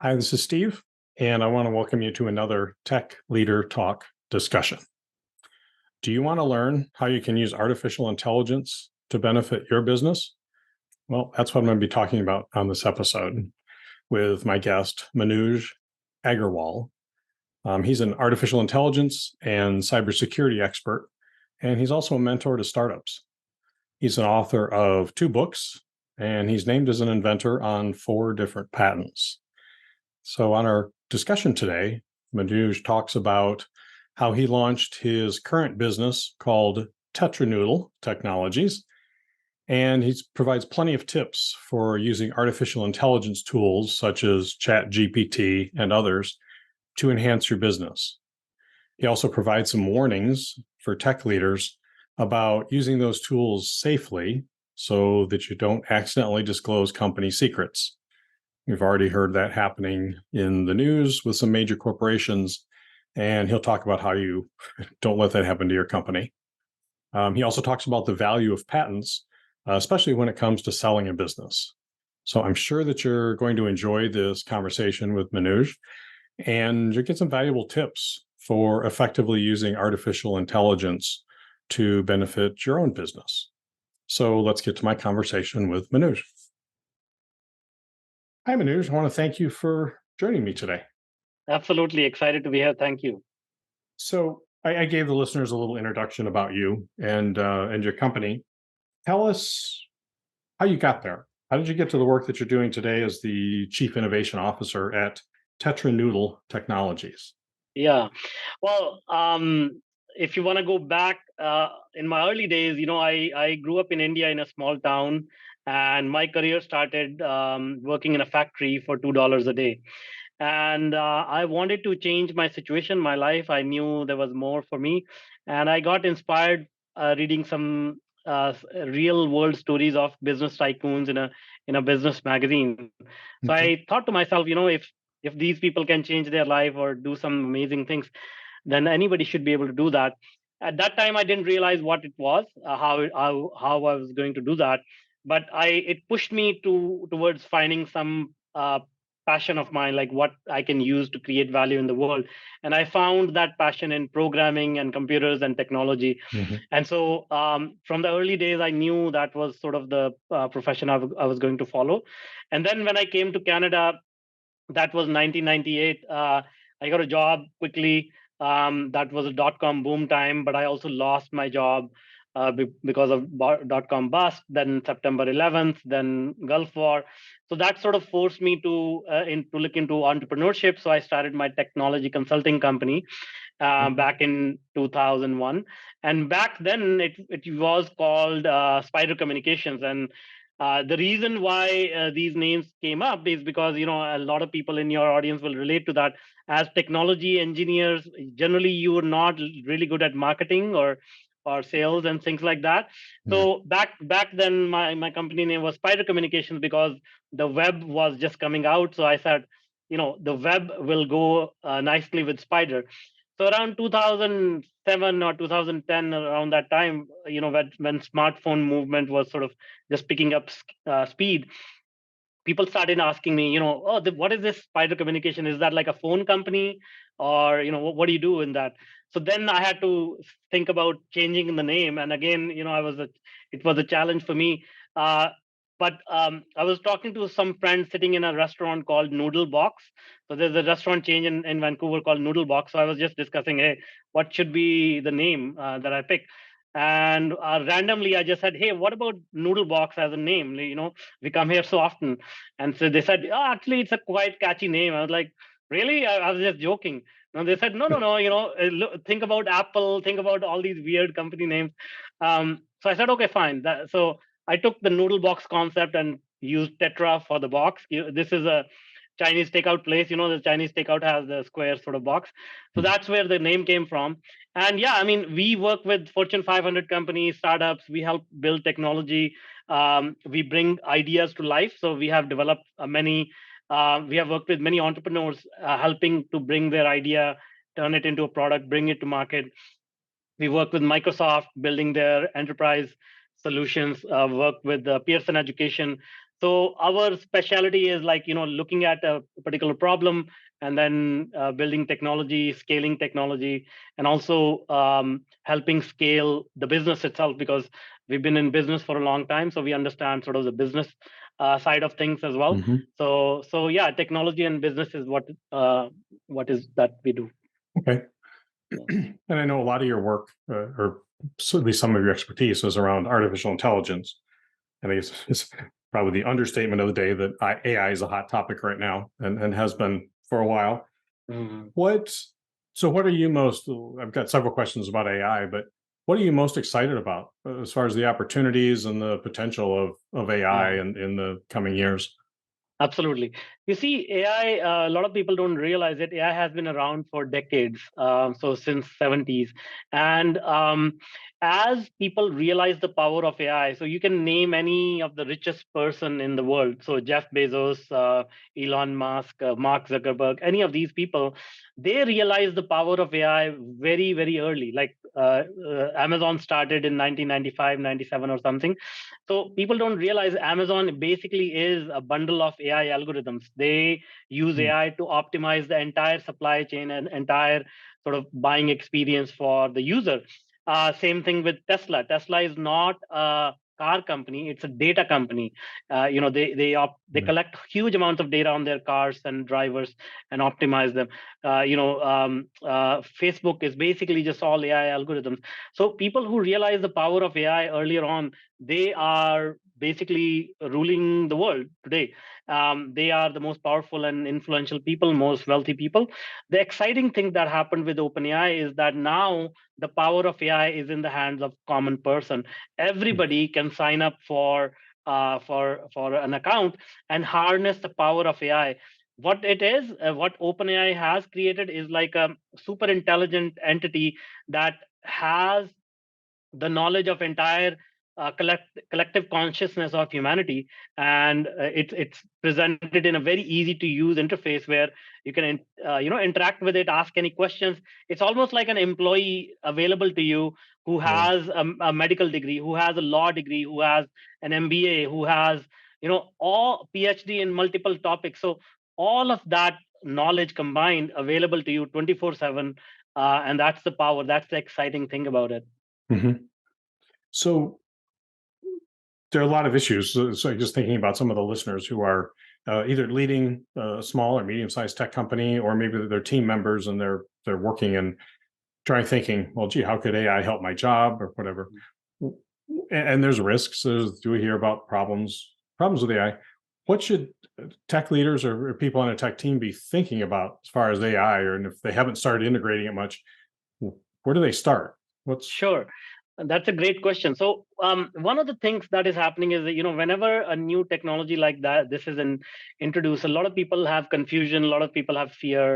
Hi, this is Steve, and I want to welcome you to another Tech Leader Talk discussion. Do you want to learn how you can use artificial intelligence to benefit your business? Well, that's what I'm going to be talking about on this episode with my guest, Manuj Aggarwal. He's an artificial intelligence and cybersecurity expert, and he's also a mentor to startups. He's an author of 2 books, and he's named as an inventor on 4 different patents. So, on our discussion today, Manuj talks about how he launched his current business called TetraNoodle Technologies, and he provides plenty of tips for using artificial intelligence tools such as Chat GPT and others to enhance your business. He also provides some warnings for tech leaders about using those tools safely so that you don't accidentally disclose company secrets. We've already heard that happening in the news with some major corporations, and he'll talk about how you don't let that happen to your company. He also talks about the value of patents, especially when it comes to selling a business. So I'm sure that you're going to enjoy this conversation with Manuj, and you'll get some valuable tips for effectively using artificial intelligence to benefit your own business. So let's get to my conversation with Manuj. Hi, Manuj. I want to thank you for joining me today. Absolutely excited to be here. Thank you. So I gave the listeners a little introduction about you and your company. Tell us how you got there. How did you get to the work that you're doing today as the Chief Innovation Officer at TetraNoodle Technologies? Yeah. Well, if you want to go back in my early days, I grew up in India in a small town, and my career started working in a factory for $2 a day. And I wanted to change my situation, my life. I knew there was more for me, and I got inspired reading some real world stories of business tycoons in a business magazine. So Okay. I thought to myself, if these people can change their life or do some amazing things, then anybody should be able to do that. At that time, I didn't realize what it was, how I was going to do that, but it pushed me towards finding some passion of mine, like what I can use to create value in the world. And I found that passion in programming and computers and technology. Mhm. And so from the early days, I knew that was sort of the profession I was going to follow. And then when I came to Canada, that was 1998. I got a job quickly. That was a dot-com boom time, but I also lost my job because of dot-com bust, then September 11th, then Gulf War. So that sort of forced me to look into entrepreneurship. So I started my technology consulting company Okay. back in 2001. And back then, it was called Spider Communications. And the reason why these names came up is because a lot of people in your audience will relate to that. As technology engineers, generally you are not really good at marketing or sales and things like that. Yeah. So back then, my company name was Spider Communications because the web was just coming out. So I said, the web will go nicely with Spider. So around 2007 or 2010, around that time, when smartphone movement was sort of just picking up speed, people started asking me, oh, what is this Spider Communication? Is that like a phone company, or what do you do in that? So then I had to think about changing the name, and again, it was a challenge for me. Uh, but I was talking to some friends sitting in a restaurant called Noodle Box. So there's a restaurant chain in Vancouver called Noodle Box. So I was just discussing, hey, what should be the name that I pick? And randomly, I just said, "Hey, what about Noodle Box as a name? We come here so often." And so they said, "Oh, actually, it's a quite catchy name." I was like, "Really?" I was just joking. And they said, "No. Think about Apple. Think about all these weird company names." So I said, "Okay, fine." So I took the Noodle Box concept and used Tetra for the box. This is a Chinese takeout place. The Chinese takeout has the square sort of box. So Mhm. that's where the name came from. And yeah, I mean, we work with Fortune 500 companies, startups. We help build technology. We bring ideas to life. So we have developed we have worked with many entrepreneurs, helping to bring their idea, turn it into a product, bring it to market. We work with Microsoft building their enterprise solutions, work with Pearson Education. So our specialty is like, looking at a particular problem and then building technology, scaling technology, and also helping scale the business itself, because we've been in business for a long time, so we understand sort of the business side of things as well. Mhm. So yeah, technology and business is what is that we do. Okay. Yeah. And I know a lot of your work, or certainly some of your expertise, is around artificial intelligence. I think it's probably the understatement of the day that AI is a hot topic right now, and has been for a while. Mhm. What so what are you most I've got several questions about AI, but what are you most excited about as far as the opportunities and the potential of AI Yeah. in the coming years? Absolutely. You see, AI, a lot of people don't realize it. AI has been around for decades, so since 70s. And as people realize the power of AI, so you can name any of the richest person in the world. So Jeff Bezos, Elon Musk, Mark Zuckerberg, any of these people, they realize the power of AI very, very early. Like Amazon started in 1995, 97 or something. So people don't realize Amazon basically is a bundle of AI algorithms. They use Mm, AI to optimize the entire supply chain and entire sort of buying experience for the user. Same thing with Tesla. Tesla is not a car company; it's a data company. They right. collect huge amounts of data on their cars and drivers and optimize them. Facebook is basically just all AI algorithms. So people who realize the power of AI earlier on, they are basically ruling the world today. They are the most powerful and influential people, most wealthy people. The exciting thing that happened with OpenAI is that now the power of AI is in the hands of common person. Everybody can sign up for an account and harness the power of AI. What it is, what OpenAI has created is like a super intelligent entity that has the knowledge of entire collective consciousness of humanity, and it's presented in a very easy to use interface where you can interact with it, ask any questions. It's almost like an employee available to you who Yeah. has a medical degree, who has a law degree, who has an MBA, who has all PhD in multiple topics. So all of that knowledge combined available to you 24/7, and that's the power, that's the exciting thing about it. Mhm. So there are a lot of issues. So just thinking about some of the listeners who are either leading a small or medium-sized tech company, or maybe they're team members and they're working and trying thinking, well, gee, how could AI help my job or whatever? And there's risks. Do we hear about problems with AI? What should tech leaders or people on a tech team be thinking about as far as AI, or and if they haven't started integrating it much, where do they start? What's Sure. That's a great question. So, one of the things that is happening is that, whenever a new technology like that, this is introduced, a lot of people have confusion, a lot of people have fear,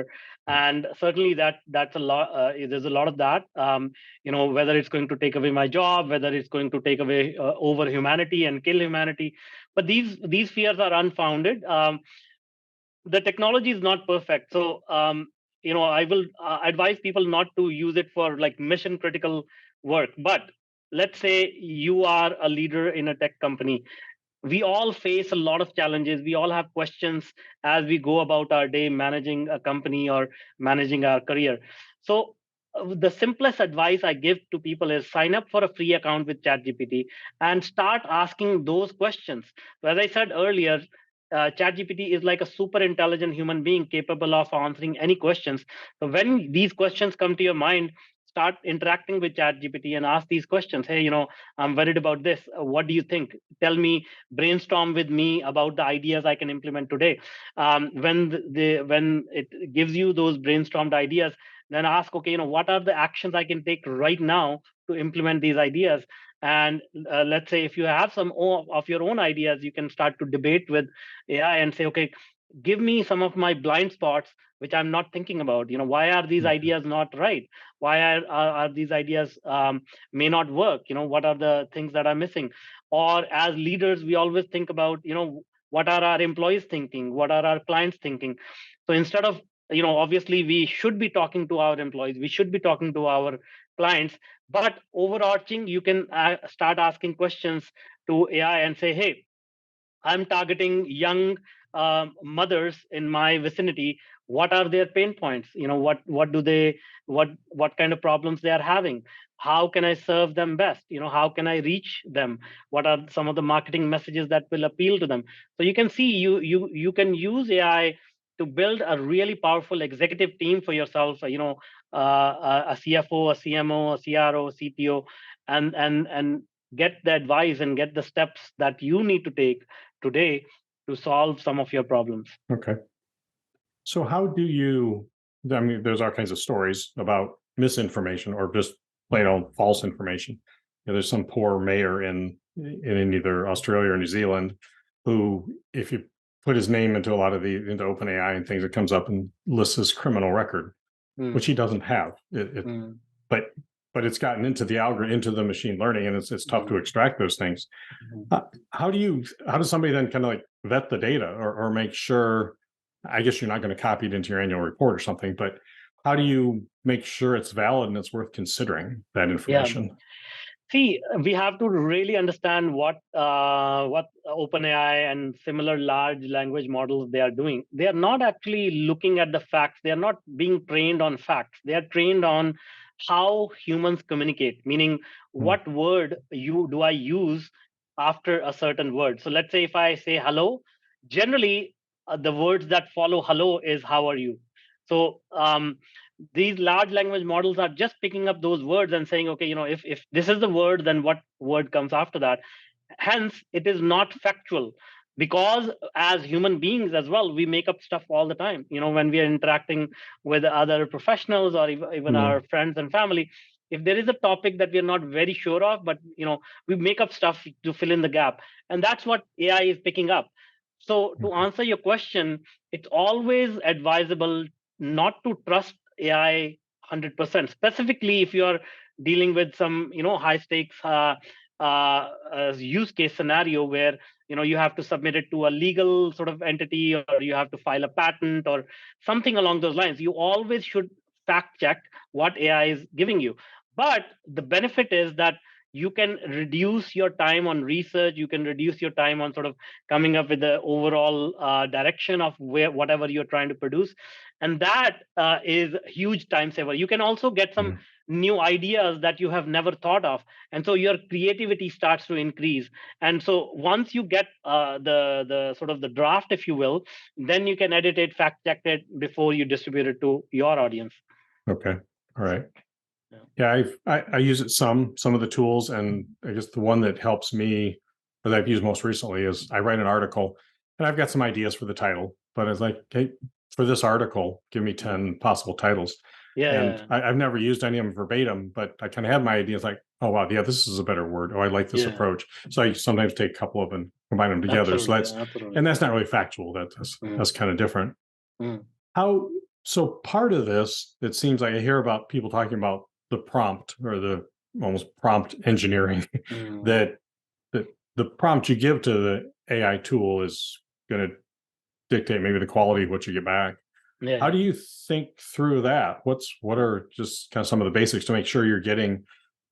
Yeah. and certainly that's a lot. There's a lot of that. Whether it's going to take away my job, whether it's going to take away over humanity and kill humanity, but these fears are unfounded. The technology is not perfect, so I will advise people not to use it for like mission critical work. But let's say you are a leader in a tech company. We all face a lot of challenges, we all have questions as we go about our day managing a company or managing our career. So the simplest advice I give to people is sign up for a free account with ChatGPT and start asking those questions. So as I said earlier, ChatGPT is like a super intelligent human being capable of answering any questions. So when these questions come to your mind, start interacting with ChatGPT and ask these questions. Hey, I'm worried about this. What do you think? Tell me, brainstorm with me about the ideas I can implement today. When it gives you those brainstormed ideas, then ask, okay, what are the actions I can take right now to implement these ideas? And let's say if you have some of your own ideas, you can start to debate with AI and say, okay, give me some of my blind spots which I'm not thinking about. Why are these Okay. ideas not right? Why are these ideas may not work? What are the things that are missing? Or as leaders, we always think about, what are our employees thinking? What are our clients thinking? So instead of, obviously we should be talking to our employees, we should be talking to our clients, but overarching, you can start asking questions to AI and say, hey, I'm targeting young mothers in my vicinity. What are their pain points? What do they what kind of problems they are having? How can I serve them best? How can I reach them? What are some of the marketing messages that will appeal to them? So you can see you can use AI to build a really powerful executive team for yourself. A CFO, a CMO, a CRO, CTO, and get the advice and get the steps that you need to take today to solve some of your problems. Okay. So how do you, I mean, there's all kinds of stories about misinformation or just plain old false information. There's some poor mayor in either Australia or New Zealand who, if you put his name into a lot of into OpenAI and things, it comes up and lists his criminal record, which he doesn't have. Mm. But it's gotten into the algorithm, into the machine learning, and it's tough to extract those things. How does somebody then kind of like vet the data or make sure? I guess you're not going to copy it into your annual report or something, but how do you make sure it's valid and it's worth considering that Yeah. information? See, we have to really understand what OpenAI and similar large language models they are doing. They are not actually looking at the facts. They are not being trained on facts. They are trained on how humans communicate. Meaning, Mm, what word you do I use after a certain word? So let's say if I say hello, generally the words that follow hello is how are you. So these large language models are just picking up those words and saying, okay, if this is the word, then what word comes after that? Hence it is not factual, because as human beings as well, we make up stuff all the time, when we are interacting with other professionals or even yeah. our friends and family. If there is a topic that we are not very sure of, but we make up stuff to fill in the gap, and that's what AI is picking up. So to Okay. answer your question, it's always advisable not to trust AI 100%, specifically if you are dealing with some high stakes use case scenario where you have to submit it to a legal sort of entity, or you have to file a patent or something along those lines. You always should fact check what AI is giving you. But the benefit is that you can reduce your time on research, you can reduce your time on sort of coming up with the overall direction of whatever you're trying to produce, and that is a huge time saver. You can also get some Yeah. new ideas that you have never thought of, and so your creativity starts to increase. And so once you get the sort of the draft, if you will, then you can edit it, fact check it before you distribute it to your audience. Okay. All right. Yeah. Yeah, I use it some of the tools, and I guess the one that helps me that I've used most recently is I write an article, and I've got some ideas for the title, but it's like, hey, for this article, give me Mm. 10 possible titles. Yeah, And yeah, I've never used any of them verbatim, but I kind of have my ideas like, oh wow, yeah, this is a better word. Oh, I like this yeah. approach. So I sometimes take a couple of them and combine them together. So Absolutely, absolutely. that's not really factual. Mm, That's kind of different. mm, How so part of this, it seems like I hear about people talking about the prompt or the almost prompt engineering mm. that the prompt you give to the AI tool is going to dictate maybe the quality of what you get back. Yeah, How yeah. do you think through that? What are just kind of some of the basics to make sure you're getting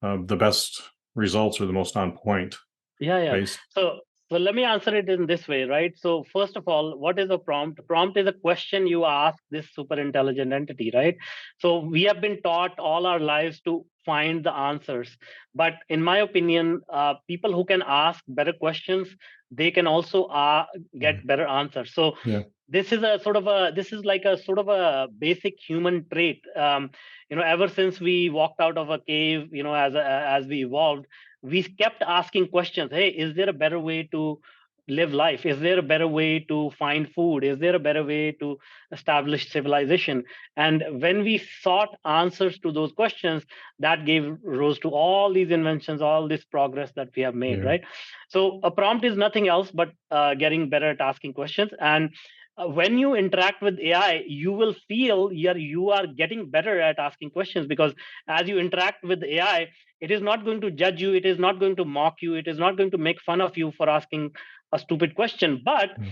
the best results or the most on point Yeah, yeah. based? So, so let me answer it in this way, right? So, first of all, what is a prompt? Prompt is a question you ask this super intelligent entity, right? So, we have been taught all our lives to find the answers. But in my opinion, people who can ask better questions, they can also Mhm. get better answers. So, Yeah. this is like a sort of a basic human trait. Ever since we walked out of a cave, as we evolved, we kept asking questions. Hey, is there a better way to live life? Is there a better way to find food? Is there a better way to establish civilization? And when we sought answers to those questions, that gave rose to all these inventions, all this progress that we have made, Yeah. right? So a prompt is nothing else but getting better at asking questions. And when you interact with AI, you will feel you are getting better at asking questions, because as you interact with AI, it is not going to judge you, it is not going to mock you, it is not going to make fun of you for asking a stupid question. But Yeah.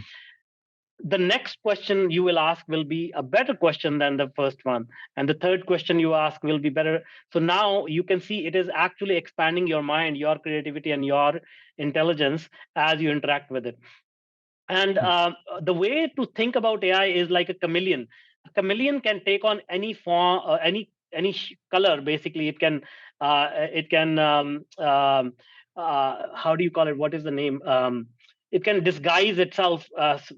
the next question you will ask will be a better question than the first one, and the third question you ask will be better. So now you can see it is actually expanding your mind, your creativity, and your intelligence as you interact with it. And the way to think about AI is like a chameleon. A chameleon can take on any form, any color. Basically, how do you call it? What is the name? It can disguise itself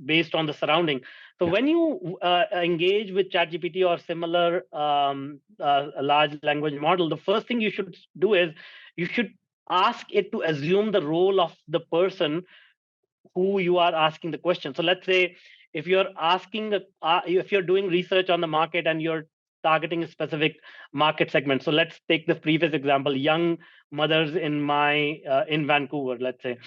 based on the surrounding. So Yeah. when you engage with ChatGPT or similar large language model, the first thing you should do is you should ask it to assume the role of the person who you are asking the question. So let's say if you're if you're doing research on the market and you're targeting a specific market segment. So let's take the previous example, young mothers in Vancouver, let's say.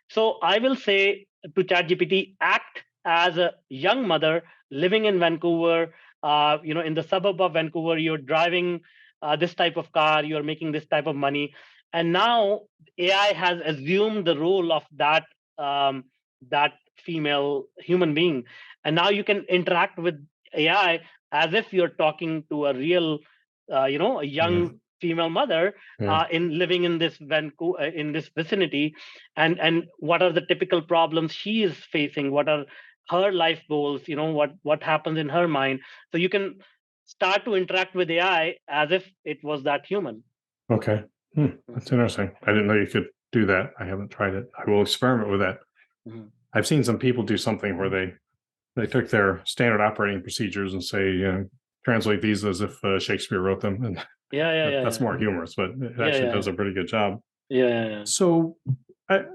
So I will say to ChatGPT, act as a young mother living in Vancouver. In the suburb of Vancouver, you're driving this type of car, you're making this type of money, and now AI has assumed the role of um, that female human being, and now you can interact with AI as if you're talking to a real a Yeah. young female mother Yeah. in living in this in this vicinity, and what are the typical problems she is facing, what are her life goals, what happens in her mind. So you can start to interact with AI as if it was that human. Okay. That's interesting. I didn't know you could do that. I haven't tried it. I will experiment with that. Mhm. I've seen some people do something where they took their standard operating procedures and say, translate these as if Shakespeare wrote them, and Yeah, yeah, yeah, that's yeah. more humorous, but it Yeah, actually yeah, does a pretty good job. yeah, yeah, yeah. So, I,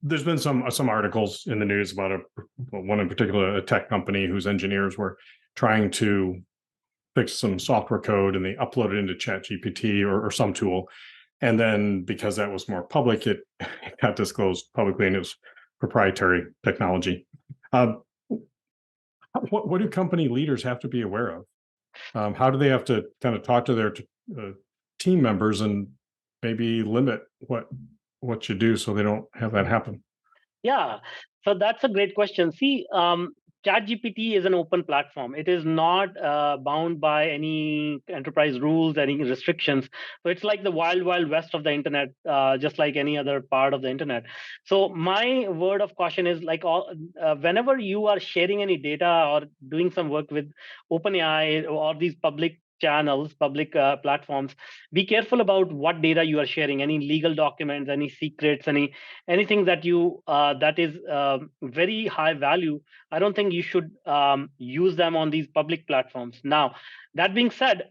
there's been some articles in the news about one in particular, a tech company whose engineers were trying to fix some software code, and they uploaded it into Chat GPT or some tool, and then because that was more public, it got disclosed publicly, and it was proprietary technology. Um, what do company leaders have to be aware of? How do they have to kind of talk to their team members and maybe limit what you do so they don't have that happen? Yeah, so that's a great question. See, ChatGPT is an open platform. It is not bound by any enterprise rules, any restrictions. So it's like the wild, wild west of the internet, just like any other part of the internet. So my word of caution is like whenever you are sharing any data or doing some work with OpenAI or these public channels, public platforms, be careful about what data you are sharing. Any legal documents, any secrets, anything that is very high value. I don't think you should use them on these public platforms. Now, that being said,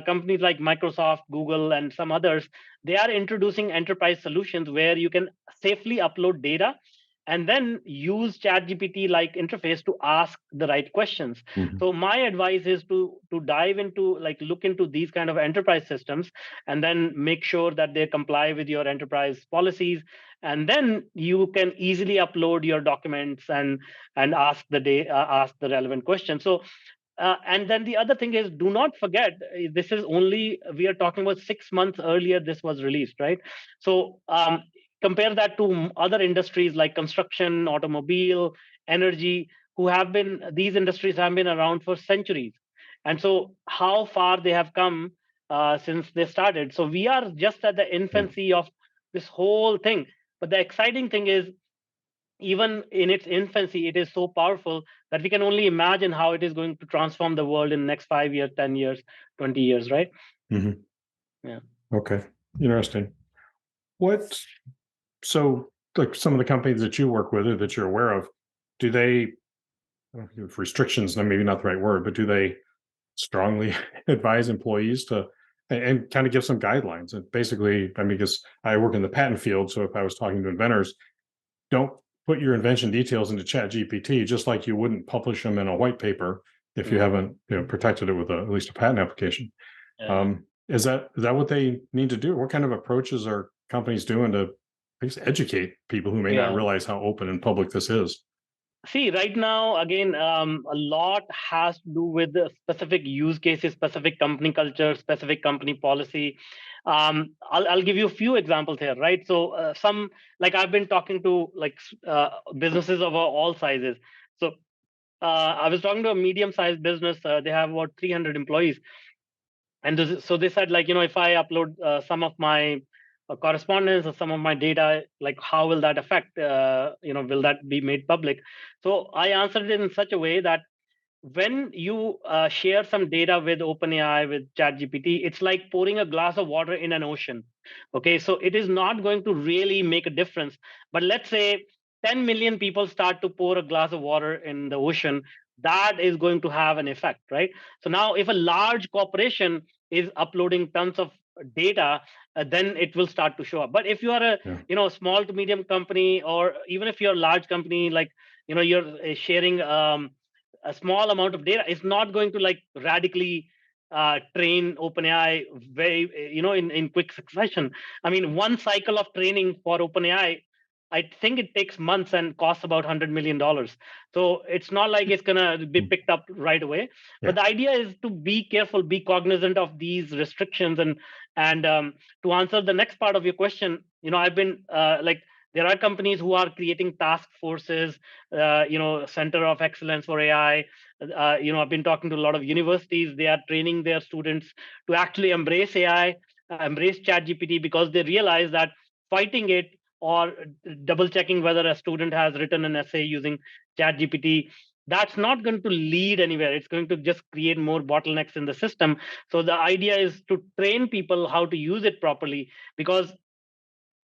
companies like Microsoft, Google, and some others, they are introducing enterprise solutions where you can safely upload data and then use ChatGPT like interface to ask the right questions. Mhm. So my advice is to dive into, like, look into these kind of enterprise systems and then make sure that they comply with your enterprise policies, and then you can easily upload your documents and ask the relevant question. So and then the other thing is, do not forget, this is only, we are talking about 6 months earlier this was released, right? So compare that to other industries like construction, automobile, energy, who have been these industries have been around for centuries, and so how far they have come since they started. So we are just at the Yeah. infancy of this whole thing. But the exciting thing is, even in its infancy, it is so powerful that we can only imagine how it is going to transform the world in the next 5 years, 10 years, 20 years, right? Mhm. Yeah. Okay. Interesting. What So, like some of the companies that you work with or that you're aware of, do they, I don't know if restrictions, now maybe not the right word, but do they strongly advise employees to and kind of give some guidelines? And basically, I mean, because I work in the patent field, so if I was talking to inventors, don't put your invention details into Chat GPT, just like you wouldn't publish them in a white paper if you Mhm. haven't, protected it with at least a patent application. Yeah. Is that what they need to do? What kind of approaches are companies doing to, I guess, educate people who may not Yeah. realize how open and public this is? See, right now, again, a lot has to do with the specific use cases, specific company culture, specific company policy. I'll give you a few examples here, right? So, some, like, I've been talking to, like, businesses of all sizes. So, I was talking to a medium-sized business. They have about 300 employees, and so they said, like, if I upload some of my correspondence or some of my data, like how will that affect, will that be made public? So I answered it in such a way that when you share some data with OpenAI, with Chat GPT, it's like pouring a glass of water in an ocean. Okay, so it is not going to really make a difference. But let's say 10 million people start to pour a glass of water in the ocean, that is going to have an effect, right? So now, if a large corporation is uploading tons of data, then it will start to show up. But if you are a Yeah. small to medium company, or even if you're a large company, like you're sharing a small amount of data, is not going to like radically train OpenAI very in quick succession. I mean, one cycle of training for OpenAI, I think it takes months and costs about $100 million. So it's not like it's gonna be Mm. picked up right away. Yeah. But the idea is to be careful, be cognizant of these restrictions, and to answer the next part of your question, I've been like, there are companies who are creating task forces, center of excellence for AI. I've been talking to a lot of universities. They are training their students to actually embrace AI, embrace Chat GPT, because they realize that fighting it or double checking whether a student has written an essay using Chat GPT, that's not going to lead anywhere. It's going to just create more bottlenecks in the system. So the idea is to train people how to use it properly, because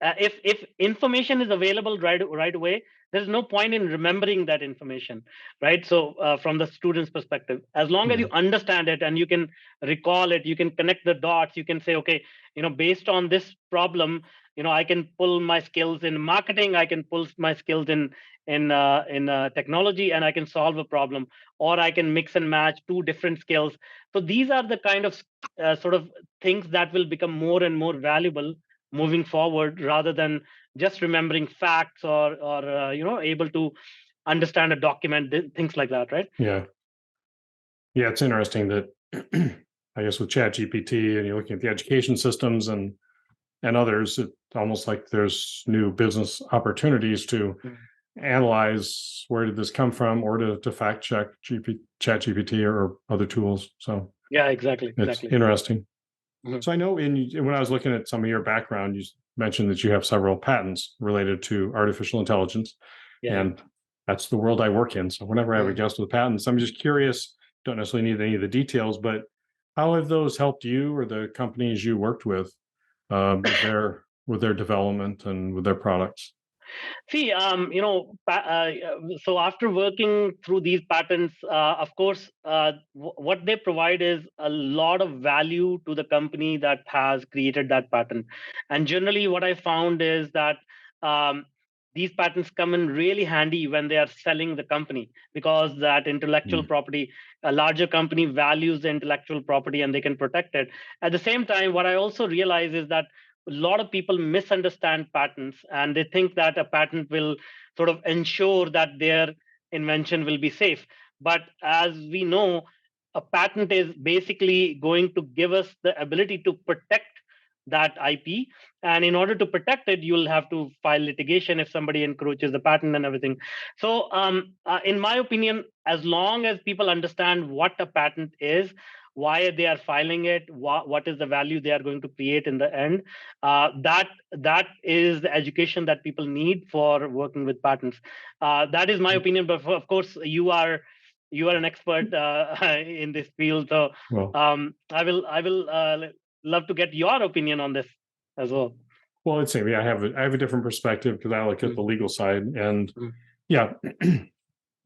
if information is available right away, there's no point in remembering that information, right? So from the student's perspective, as long as Yeah. you understand it and you can recall it, you can connect the dots, you can say, okay, based on this problem, I can pull my skills in marketing, I can pull my skills in technology, and I can solve a problem, or I can mix and match two different skills. So these are the kind of sort of things that will become more and more valuable moving forward, rather than just remembering facts, or able to understand a document, things like that, right? Yeah. Yeah. It's interesting that I guess with Chat GPT and you're looking at the education systems and others, it's almost like there's new business opportunities to Mm. analyze where did this come from, or to fact check Chat GPT or other tools. So Yeah, exactly, it's exactly. interesting. Mhm. So I know when I was looking at some of your background, you mentioned that you have several patents related to artificial intelligence, Yeah. and that's the world I work in. So whenever I have a Mm. guest with patents, I'm just curious. Don't necessarily need any of the details, but how have those helped you or the companies you worked with with their development and with their products? See, so after working through these patents, of course, what they provide is a lot of value to the company that has created that patent. And generally, what I found is that um, these patents come in really handy when they are selling the company, because that intellectual Mm. property, a larger company values the intellectual property and they can protect it. At the same time, what I also realize is that a lot of people misunderstand patents, and they think that a patent will sort of ensure that their invention will be safe. But as we know, a patent is basically going to give us the ability to protect that IP. And in order to protect it, you'll have to file litigation if somebody encroaches the patent and everything. So, in my opinion, as long as people understand what a patent is, why they are filing it, what is the value they are going to create in the end, that is the education that people need for working with patents. That is my opinion. But of course, you are an expert in this field, so Well, I will love to get your opinion on this as well. well, it's same. Yeah, I have a different perspective because I look at the Mm, legal side, and mm, yeah,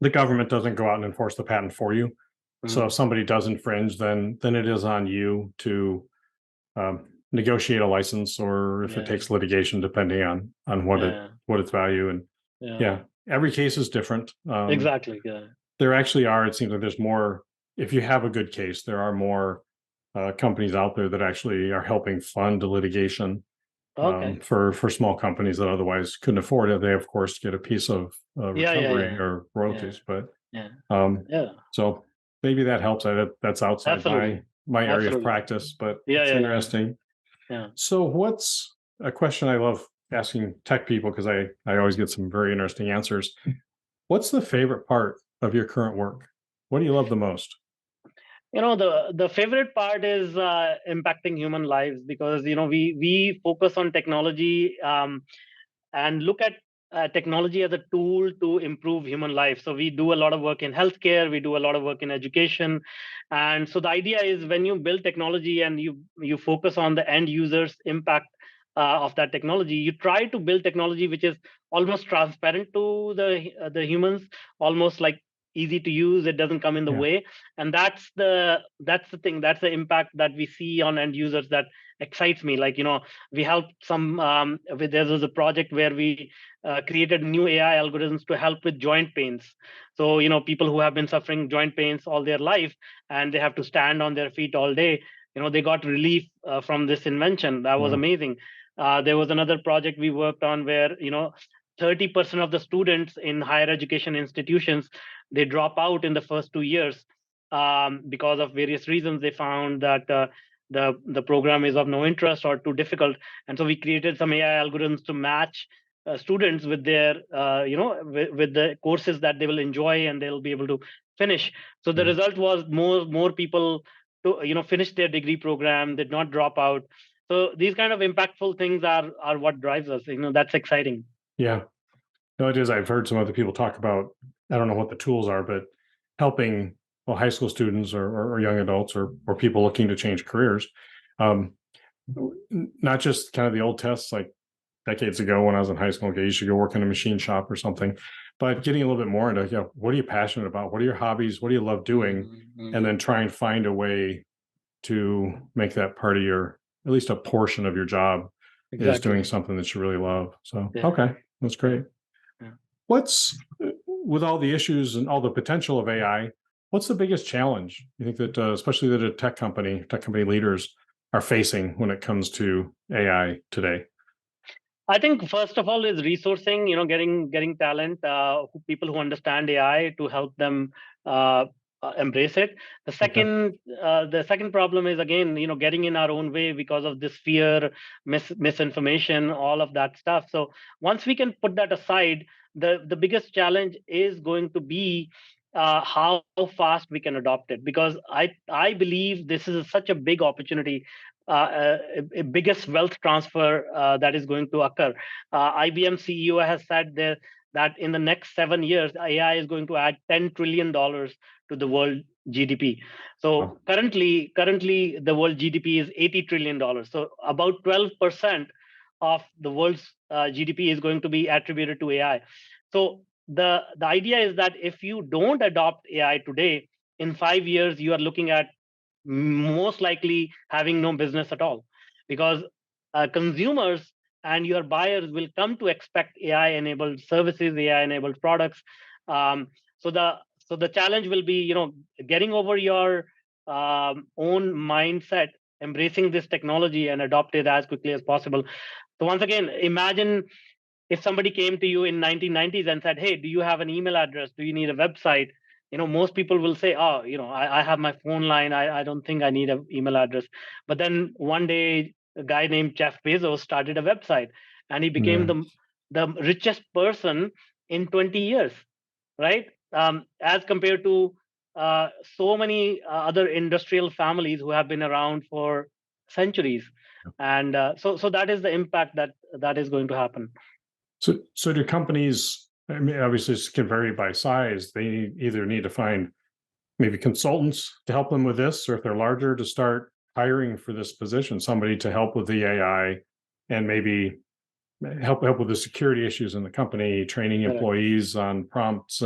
the government doesn't go out and enforce the patent for you. So mm. if somebody does infringe, then it is on you to negotiate a license, or if it Yeah, takes litigation, depending on yeah, what its value. And yeah. yeah, every case is different. Exactly. Yeah. There actually are. It seems like there's more. If you have a good case, there are more companies out there that actually are helping fund the litigation Okay. for small companies that otherwise couldn't afford it. They of course get a piece of Yeah, yeah, recovery yeah, or yeah, royalties, but yeah, um, yeah. so maybe that helps. That's outside Absolutely, my area of absolutely. practice, but Yeah, it's yeah, yeah, interesting. yeah. So what's a question I love asking tech people, because I always get some very interesting answers. What's the favorite part of your current work? What do you love the most? The favorite part is impacting human lives, because we focus on technology, and look at technology as a tool to improve human life. So we do a lot of work in healthcare, we do a lot of work in education, and so the idea is, when you build technology and you focus on the end user's impact of that technology, you try to build technology which is almost transparent to the humans, almost like easy to use. It doesn't come in the Yeah. way, and that's the thing. That's the impact that we see on end users that excites me. Like, we helped some there was a project where we created new AI algorithms to help with joint pains. So, people who have been suffering joint pains all their life, and they have to stand on their feet all day, they got relief from this invention. That was Wow. amazing. There was another project we worked on where 30% of the students in higher education institutions, they drop out in the first 2 years, because of various reasons. They found that the program is of no interest or too difficult, and so we created some AI algorithms to match students with their with the courses that they will enjoy and they'll be able to finish. So the Yeah. result was more people to finish their degree program, did not drop out. So these kind of impactful things are what drives us. That's exciting. Yeah. No, it is. I've heard some other people talk about, I don't know what the tools are, but helping, well, high school students or young adults or people looking to change careers. Um, Not just kind of the old tests like decades ago when I was in high school. Okay, you should go work in a machine shop or something, but getting a little bit more into, what are you passionate about? What are your hobbies? What do you love doing? And then try and find a way to make that part of your, at least a portion of your job, is doing Exactly. something that you really love. So, Yeah. okay, that's Yeah. great. Yeah. What's with all the issues and all the potential of AI, what's the biggest challenge you think that, especially that a tech company leaders are facing when it comes to AI today? I think first of all is resourcing. Getting talent, people who understand AI to help them uh, embrace it. The Okay. second, the second problem is, again, getting in our own way because of this fear, misinformation, all of that stuff. So once we can put that aside, the biggest challenge is going to be how fast we can adopt it, because I believe this is such a big opportunity, a biggest wealth transfer that is going to occur. IBM CEO has said there that in the next 7 years, AI is going to add $10 trillion to the world GDP. So Oh, currently, the world GDP is $80 trillion. So about 12% of the world's GDP is going to be attributed to AI. So the idea is that if you don't adopt AI today, in 5 years you are looking at most likely having no business at all, because consumers and your buyers will come to expect AI enabled services, AI enabled products. um, so the so the challenge will be, getting over your own mindset, embracing this technology and adopt it as quickly as possible. So once again, imagine if somebody came to you in 1990s and said, hey, do you have an email address, do you need a website? Most people will say, oh, I have my phone line, I don't think I need an email address. But then one day a guy named Jeff Bezos started a website, and he became yeah. the richest person in 20 years, right? As compared to so many other industrial families who have been around for centuries. And so that is the impact that is going to happen. So do companies, I mean, obviously this can vary by size. They either need to find maybe consultants to help them with this, or if they're larger, to start hiring for this position, somebody to help with the AI and maybe help with the security issues in the company, training Correct. employees on prompts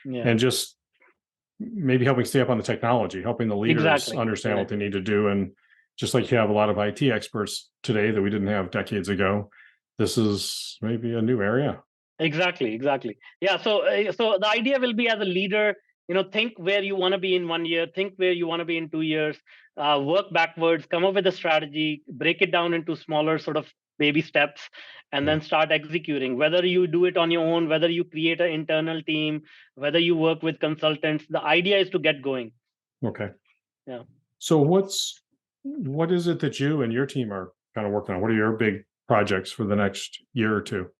Yeah, and just maybe helping stay up on the technology, helping the leaders exactly. understand what Correct. they need to do. And just like you have a lot of IT experts today that we didn't have decades ago, this is maybe a new area. Exactly. Yeah. So the idea will be, as a leader, think where you want to be in 1 year, think where you want to be in 2 years, work backwards, come up with a strategy, break it down into smaller sort of baby steps, and Yeah. then start executing. Whether you do it on your own, whether you create an internal team, whether you work with consultants, the idea is to get going. Okay. Yeah. So what is it that you and your team are kind of working on? What are your big projects for the next year or two?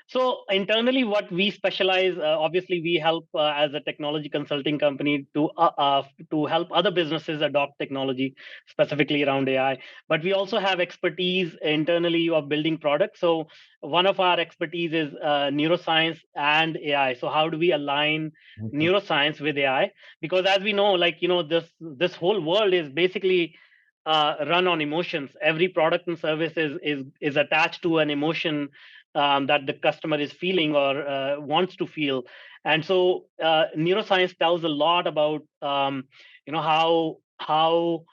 So internally, what we specialize, obviously, we help as a technology consulting company to help other businesses adopt technology, specifically around AI. But we also have expertise internally of building products. So one of our expertise is neuroscience and AI. So how do we align Okay. neuroscience with AI? Because as we know, like this whole world is basically run on emotions. Every product and service is attached to an emotion that the customer is feeling or wants to feel. And so neuroscience tells a lot about how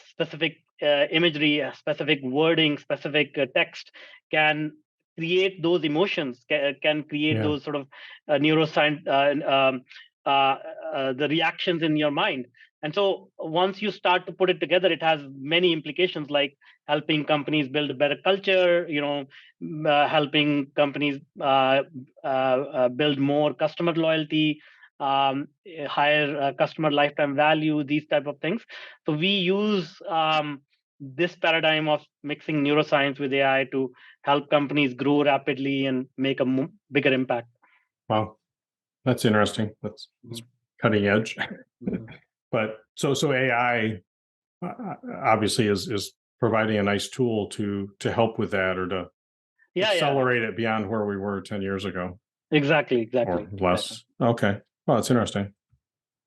specific imagery, specific wording, specific text can create those emotions, can create Yeah. those sort of neuroscience, the reactions in your mind. And so once you start to put it together, it has many implications, like helping companies build a better culture, helping companies build more customer loyalty, higher customer lifetime value, these type of things. So we use this paradigm of mixing neuroscience with AI to help companies grow rapidly and make a bigger impact. Wow. That's interesting. That's cutting edge. Mhm. But so AI obviously is providing a nice tool to help with that or to Yeah, accelerate it beyond where we were 10 years ago or exactly. less. Okay. Well, that's interesting.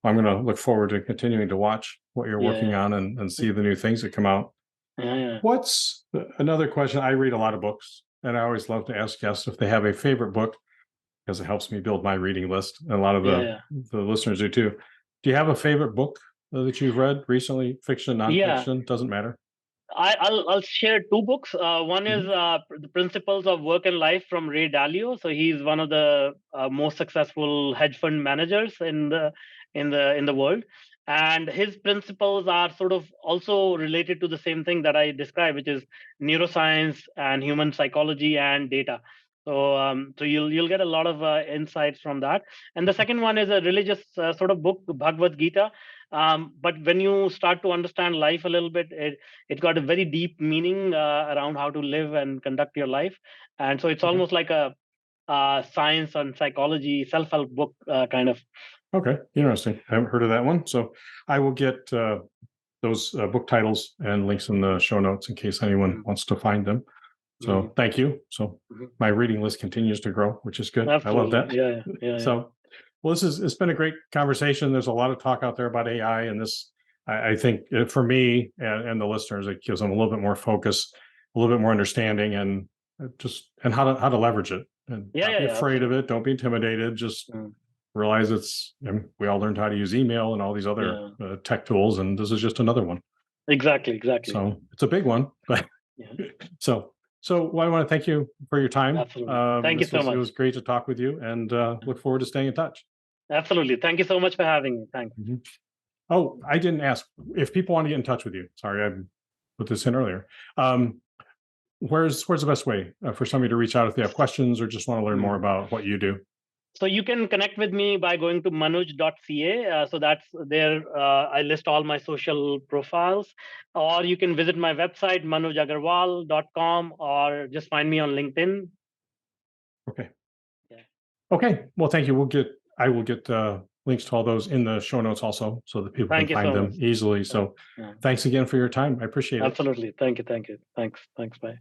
I'm going to look forward to continuing to watch what you're working Yeah, on and see the new things that come out. yeah. What's another question? I read a lot of books, and I always love to ask guests if they have a favorite book because it helps me build my reading list. And a lot of Yeah, yeah. the listeners do too. Do you have a favorite book that you've read recently? Fiction, Yeah, nonfiction, doesn't matter. I'll share two books. One is Mhm. The Principles of Work and Life from Ray Dalio. So he's one of the most successful hedge fund managers in the world, and his principles are sort of also related to the same thing that I described, which is neuroscience and human psychology and data. So you'll get a lot of insights from that. And the second one is a religious sort of book, Bhagavad Gita. But when you start to understand life a little bit, it's got a very deep meaning around how to live and conduct your life. And so it's Okay. almost like a science and psychology self-help book kind of. Okay. Interesting. I haven't heard of that one. So I will get those book titles and links in the show notes in case anyone Mhm. wants to find them. So Mhm. thank you. So Mhm. my reading list continues to grow, which is good. I love Absolutely. that. Yeah. So, well, it's been a great conversation. There's a lot of talk out there about AI, and this, I think, for me and the listeners, it gives them a little bit more focus, a little bit more understanding, and and how to leverage it, and not be Yeah, afraid of absolutely. it. Don't be intimidated. Just Mm. realize we all learned how to use email and all these other Yeah. tech tools, and this is just another one. Exactly. So it's a big one, but Yeah. so well, I want to thank you for your time. Absolutely. Thank you so It much. was great to talk with you, and look forward to staying in touch. Absolutely. Thank you so much for having me. Thanks. Mhm. Oh, I didn't ask if people want to get in touch with you. Sorry, I put this in earlier. Um, where's the best way for somebody to reach out if they have questions or just want to learn more Mhm. about what you do? So you can connect with me by going to manuj.ca. So that's there. I list all my social profiles, or you can visit my website, manujaggarwal.com, or just find me on LinkedIn. Okay. Yeah. Okay. Well, thank you. I will get links to all those in the show notes also so that people can Thank you find so much. them easily. Yeah. So Yeah. thanks again for your time. I appreciate it. Absolutely. Thank you. Thanks. Bye.